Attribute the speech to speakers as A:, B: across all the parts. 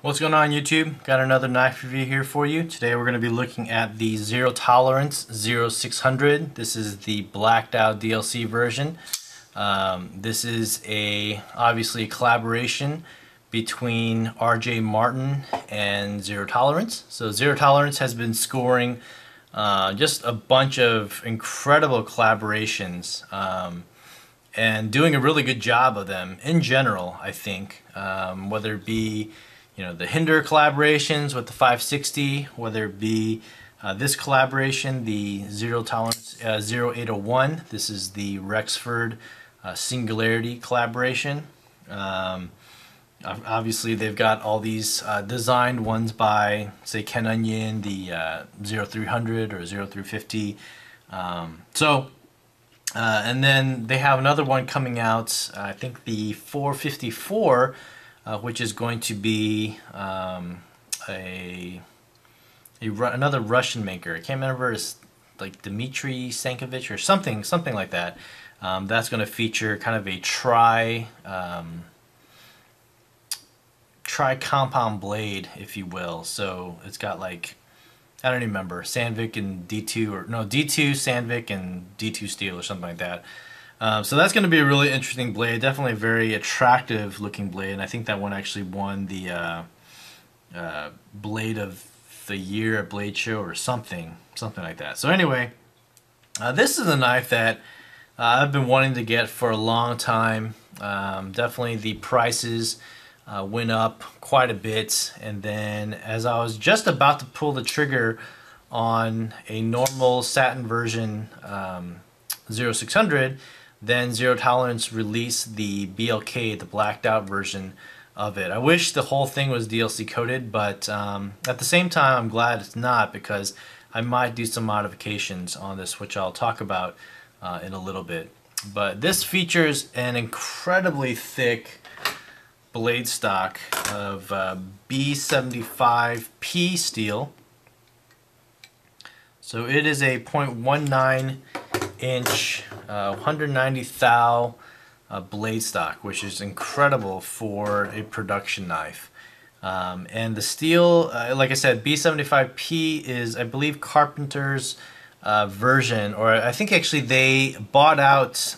A: What's going on YouTube? Got another knife review here for you. Today we're going to be looking at the Zero Tolerance 0600. This is the blacked out DLC version. This is obviously a collaboration between RJ Martin and Zero Tolerance. So Zero Tolerance has been scoring just a bunch of incredible collaborations and doing a really good job of them in general, I think. Whether it be the Hinder collaborations with the 560, whether it be this collaboration, the Zero Tolerance 0801. This is the Rexford Singularity collaboration. Obviously, they've got all these designed ones by, say, Ken Onion, the 0300 or 0350. And then they have another one coming out, I think the 454, which is going to be another Russian maker. I can't remember, it's like Dmitry Stankovich or something like that. That's going to feature kind of a tri-compound blade, if you will. So it's got like, I don't even remember, Sandvik and D2, or no, D2, Sandvik and D2 steel or something like that. So that's going to be a really interesting blade, definitely a very attractive looking blade, and I think that one actually won the Blade of the Year at Blade Show or something like that. So anyway, this is a knife that I've been wanting to get for a long time. Definitely the prices went up quite a bit, and then as I was just about to pull the trigger on a normal satin version 0600, then Zero Tolerance released the BLK, the blacked out version of it. I wish the whole thing was DLC coated, but at the same time I'm glad it's not, because I might do some modifications on this, which I'll talk about in a little bit. But this features an incredibly thick blade stock of B75P steel. So it is a 0.19 inch 190 thou blade stock, which is incredible for a production knife. And the steel, like I said, B75P is, I believe, Carpenter's version, or I think actually they bought out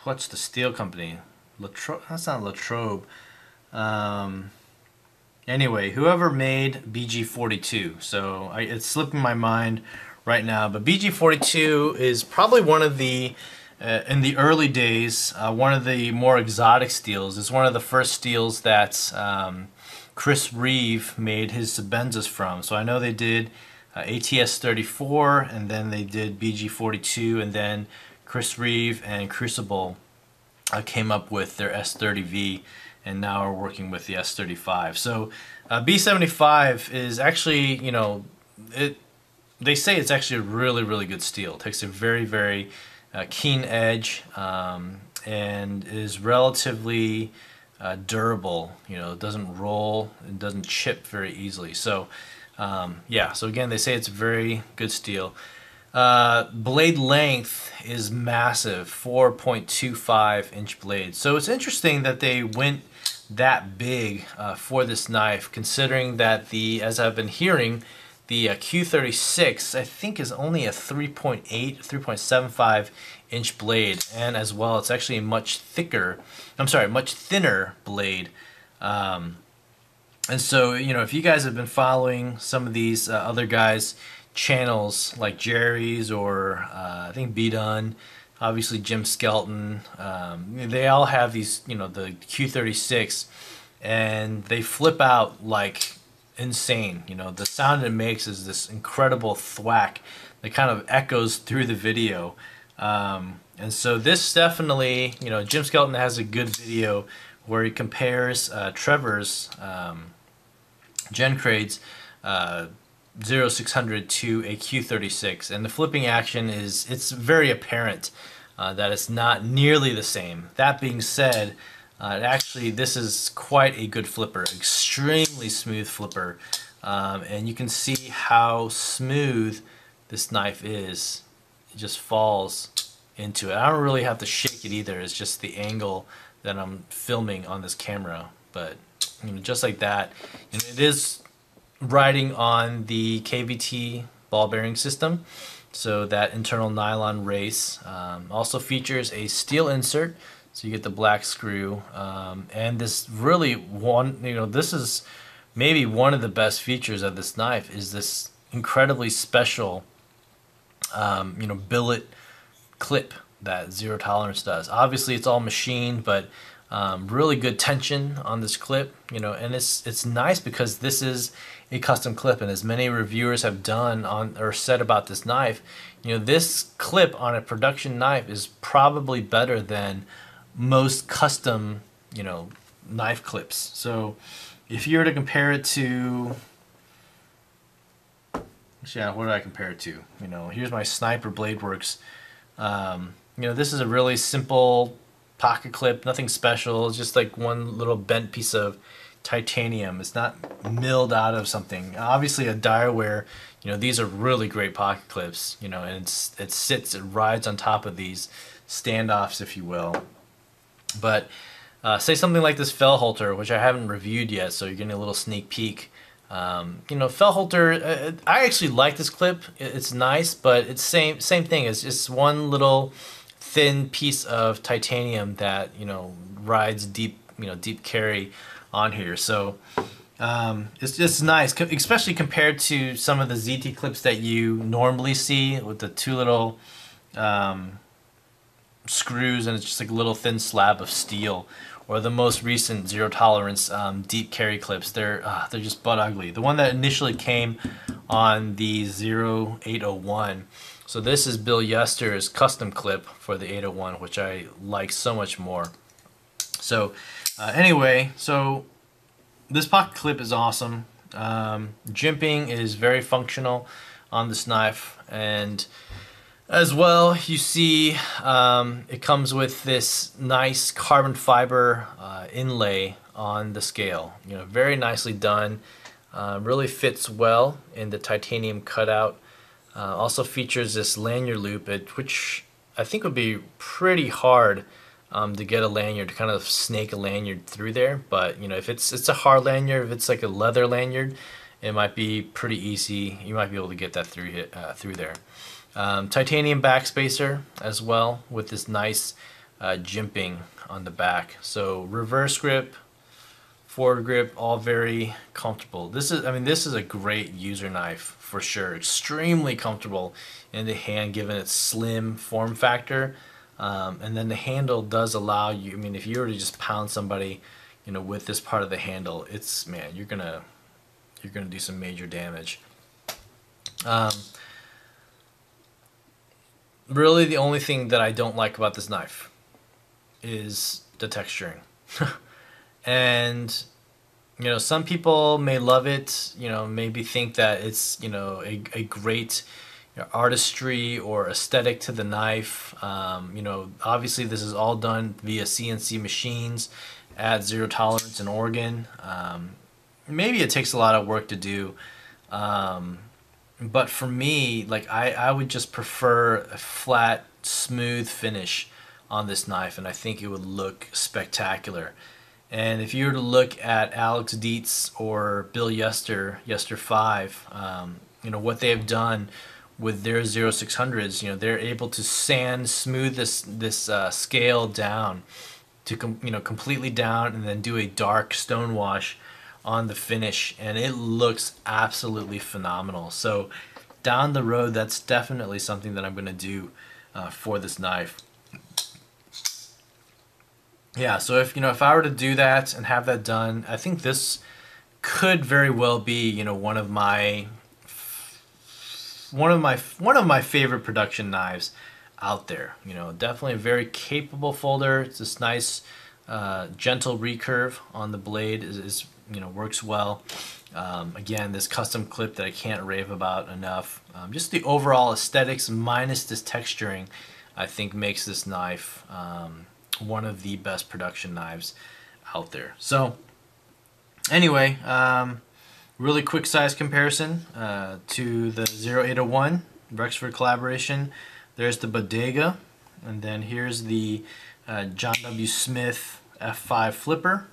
A: what's the steel company? Latrobe? That's not Latrobe. Anyway, whoever made BG42. So it's slipping my mind right now. But BG42 is probably one of the, in the early days, one of the more exotic steels. It's one of the first steels that Chris Reeve made his Sebenzas from. So I know they did ATS 34, and then they did BG42, and then Chris Reeve and Crucible came up with their S30V, and now are working with the S35. So B75 is actually, they say it's actually a really good steel. It takes a very keen edge, and is relatively durable. It doesn't roll, it doesn't chip very easily. So yeah, so again, they say it's very good steel. Blade length is massive, 4.25 inch blade. So it's interesting that they went that big for this knife, considering that as I've been hearing, the Q36 I think is only a 3.75 inch blade, and as well it's actually a much thinner blade. And so if you guys have been following some of these other guys' channels like Jerry's or I think B Done, obviously Jim Skelton, they all have these, the Q36, and they flip out like insane. The sound it makes is this incredible thwack that kind of echoes through the video. And so this definitely, Jim Skelton has a good video where he compares Trevor's Gencrade's 0600 to a Q36, and the flipping action it's very apparent that it's not nearly the same. That being said, actually this is quite a good flipper, extremely smooth flipper, and you can see how smooth this knife is. It just falls into it. I don't really have to shake it either, it's just the angle that I'm filming on this camera. But just like that, it is riding on the KVT ball bearing system. So that internal nylon race also features a steel insert, so you get the black screw, and this really this is maybe one of the best features of this knife is this incredibly special billet clip that Zero Tolerance does. Obviously it's all machined, but really good tension on this clip, and it's nice because this is a custom clip, and as many reviewers have done or said about this knife, this clip on a production knife is probably better than most custom knife clips. So if you were to compare it to, yeah, what do I compare it to? Here's my Sniper Blade Works. This is a really simple pocket clip, nothing special. It's just like one little bent piece of titanium. It's not milled out of something. Obviously a Direware, these are really great pocket clips, and it rides on top of these standoffs, if you will. But say something like this Fellholter, which I haven't reviewed yet, so you're getting a little sneak peek. Fellholter, I actually like this clip. It's nice, but it's same thing. It's just one little thin piece of titanium that rides deep carry on here. So it's just nice, especially compared to some of the ZT clips that you normally see with the two little screws, and it's just like a little thin slab of steel, or the most recent Zero Tolerance deep carry clips. They're just butt ugly. The one that initially came on the 0801. So this is Bill Yester's custom clip for the 801, which I like so much more. So anyway, so this pocket clip is awesome. Jimping is very functional on this knife, and as well, you see it comes with this nice carbon fiber inlay on the scale. Very nicely done. Really fits well in the titanium cutout. Also features this lanyard loop, which I think would be pretty hard to get a lanyard, to kind of snake a lanyard through there. But if it's a hard lanyard, if it's like a leather lanyard, it might be pretty easy. You might be able to get that through there. Titanium backspacer as well, with this nice jimping on the back. So reverse grip, forward grip, all very comfortable. This is a great user knife for sure. Extremely comfortable in the hand given its slim form factor. And then the handle does allow you, if you were to just pound somebody with this part of the handle, you're gonna do some major damage. Really the only thing that I don't like about this knife is the texturing. And some people may love it, maybe think that it's a great artistry or aesthetic to the knife. Obviously this is all done via CNC machines at Zero Tolerance in Oregon. Maybe it takes a lot of work to do, but for me, I would just prefer a flat, smooth finish on this knife, and I think it would look spectacular. And if you were to look at Alex Dietz or Bill Yester 5, what they have done with their 0600s, they're able to smooth this scale down to completely down, and then do a dark stone wash on the finish, and it looks absolutely phenomenal. So down the road, that's definitely something that I'm going to do for this knife. Yeah, so if I were to do that and have that done, I think this could very well be one of my favorite production knives out there. Definitely a very capable folder. It's this nice gentle recurve on the blade is works well. Again, this custom clip that I can't rave about enough. Just the overall aesthetics minus this texturing, I think makes this knife one of the best production knives out there. So anyway, really quick size comparison to the 0801 Rexford collaboration. There's the Bodega, and then here's the John W. Smith F5 flipper,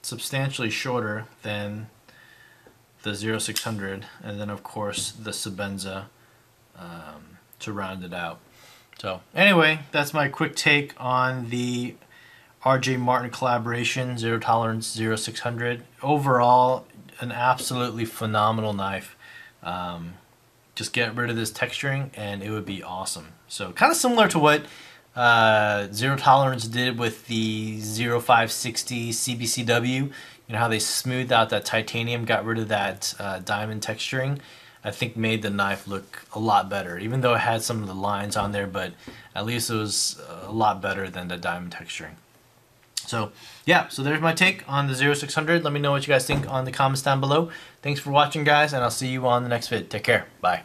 A: substantially shorter than the 0600, and then of course the Sebenza to round it out. So anyway, that's my quick take on the RJ Martin collaboration Zero Tolerance 0600. Overall, an absolutely phenomenal knife. Just get rid of this texturing and it would be awesome. So kind of similar to what Zero Tolerance did with the 0560 CBCW. You know how they smoothed out that titanium, got rid of that diamond texturing. I think made the knife look a lot better, even though it had some of the lines on there, but at least it was a lot better than the diamond texturing. So yeah, so there's my take on the 0600. Let me know what you guys think on the comments down below. Thanks for watching, guys, and I'll see you on the next vid. Take care. Bye.